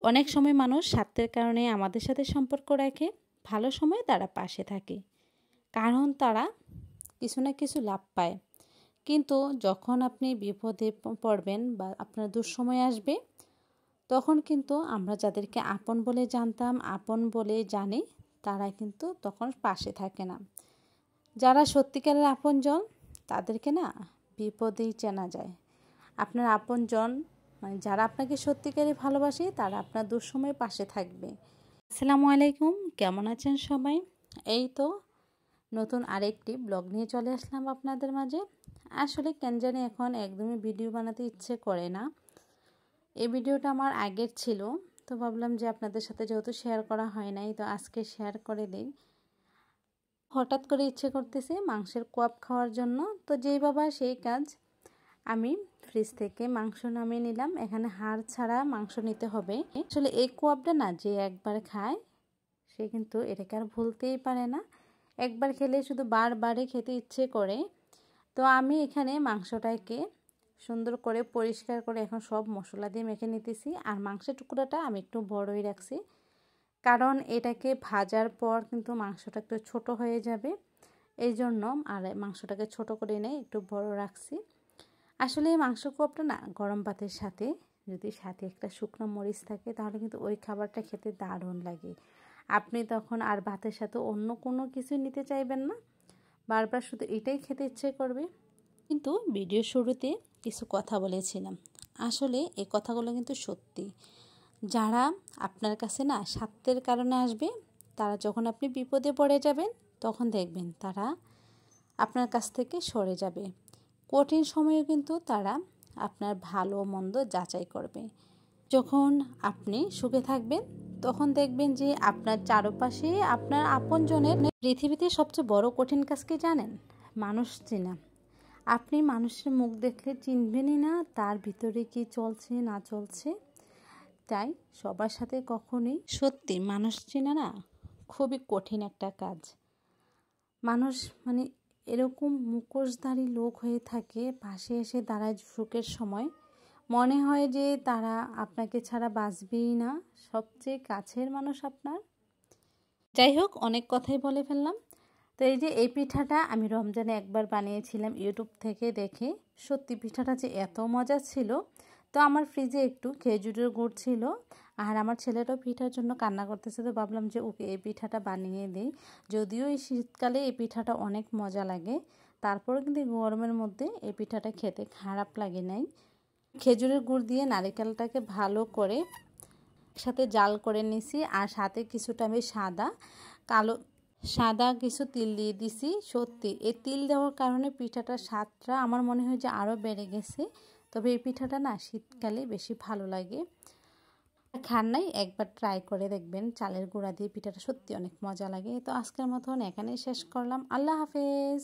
অনেক সময় মানুষ স্বার্থের কারণে আমাদের সাথে সম্পর্ক রাখে, ভালো সময় তারা পাশে থাকে, কারণ তারা কিছু না কিছু লাভ পায়। কিন্তু যখন আপনি বিপদে পড়বেন বা আপনার দুঃসময় আসবে, তখন কিন্তু আমরা যাদেরকে আপন বলে জানতাম, আপন বলে জানি, তারা কিন্তু তখন পাশে থাকে না। যারা সত্যিকারের আপনজন, তাদেরকে না বিপদেই চেনা যায়। আপনার আপনজন মানে যারা আপনাকে সত্যিকারে ভালোবাসে, তারা আপনার দুঃসময়ে পাশে থাকবে। আসসালামু আলাইকুম, কেমন আছেন সবাই? এই তো নতুন আরেকটি ব্লগ নিয়ে চলে আসলাম আপনাদের মাঝে। আসলে কেন জানি এখন একদমই ভিডিও বানাতে ইচ্ছে করে না। এই ভিডিওটা আমার আগের ছিল, তো ভাবলাম যে আপনাদের সাথে যেহেতু শেয়ার করা হয় নাই, তো আজকে শেয়ার করে দিই। হঠাৎ করে ইচ্ছে করতেছে মাংসের কোয়াব খাওয়ার জন্য, তো যেই বাবা সেই কাজ। আমি ফ্রিজ থেকে মাংস নামিয়ে নিলাম। এখানে হাড় ছাড়া মাংস নিতে হবে। আসলে এই কোয়াবটা না যে একবার খায়, সে কিন্তু এটাকে আর ভুলতেই পারে না। একবার খেলে শুধু বারবারই খেতে ইচ্ছে করে। তো আমি এখানে মাংসটাকে সুন্দর করে পরিষ্কার করে এখন সব মশলা দিয়ে মেখে নিতেছি। আর মাংসের টুকরাটা আমি একটু বড়ই রাখছি, কারণ এটাকে ভাজার পর কিন্তু মাংসটা একটু ছোট হয়ে যাবে, এই জন্য। আর মাংসটাকে ছোট করে নেই, একটু বড় রাখছি। আসলে এই মাংস কোয়াবটা না গরম ভাতের সাথে, যদি সাথে একটা শুকনো মরিচ থাকে, তাহলে কিন্তু ওই খাবারটা খেতে দারুণ লাগে। আপনি তখন আর ভাতের সাথে অন্য কোনো কিছু নিতে চাইবেন না, বারবার শুধু এটাই খেতে ইচ্ছে করবে। কিন্তু ভিডিও শুরুতে কিছু কথা বলেছিলাম, আসলে এই কথাগুলো কিন্তু সত্যি। যারা আপনার কাছে না স্বার্থের কারণে আসবে, তারা যখন আপনি বিপদে পড়ে যাবেন, তখন দেখবেন তারা আপনার কাছ থেকে সরে যাবে। কঠিন সময়ে কিন্তু তারা আপনার ভালো মন্দ যাচাই করবে। যখন আপনি সুখে থাকবেন, তখন দেখবেন যে আপনার চারপাশে আপনার আপনজনের। পৃথিবীতে সবচেয়ে বড় কঠিন কাজ কি জানেন? মানুষ চেনা। আপনি মানুষের মুখ দেখলে চিনবেনই না তার ভিতরে কি চলছে না চলছে। তাই সবার সাথে কখনোই সত্যি মানুষ চেনা না খুবই কঠিন একটা কাজ। মানুষ মানে এরকম মুখোশধারী লোক হয়ে থাকে, পাশে এসে দাঁড়ায় সুখের সময়, মনে হয় যে তারা আপনাকে ছাড়া বাঁচবেই না, সবচেয়ে কাছের মানুষ আপনার। যাই হোক, অনেক কথাই বলে ফেললাম। তো এই যে এই পিঠাটা আমি রমজানে একবার বানিয়েছিলাম ইউটিউব থেকে দেখে। সত্যি পিঠাটা যে এত মজা ছিল। তো আমার ফ্রিজে একটু খেজুরের গুড় ছিল, আর আমার ছেলেটাও পিঠার জন্য কান্না করতেছে, তো ভাবলাম যে ওকে এই পিঠাটা বানিয়ে দিই। যদিও এই শীতকালে এই পিঠাটা অনেক মজা লাগে, তারপরে কিন্তু গরমের মধ্যে এই পিঠাটা খেতে খারাপ লাগে নাই। খেজুরের গুড় দিয়ে নারিকেলটাকে ভালো করে একসাথে জাল করে নিছি, আর সাথে কিছুটা আমি সাদা কিছু তিল দিয়ে দিছি। সত্যি এই তিল দেওয়ার কারণে পিঠাটার স্বাদটা আমার মনে হয় যে আরও বেড়ে গেছে। তবে এই পিঠাটা না শীতকালে বেশি ভালো লাগে। খান নাই, একবার ট্রাই করে দেখবেন। চালের গুঁড়া দিয়ে পিঠাটা সত্যি অনেক মজা লাগে। তো আজকের মতন এখানেই শেষ করলাম। আল্লাহ হাফেজ।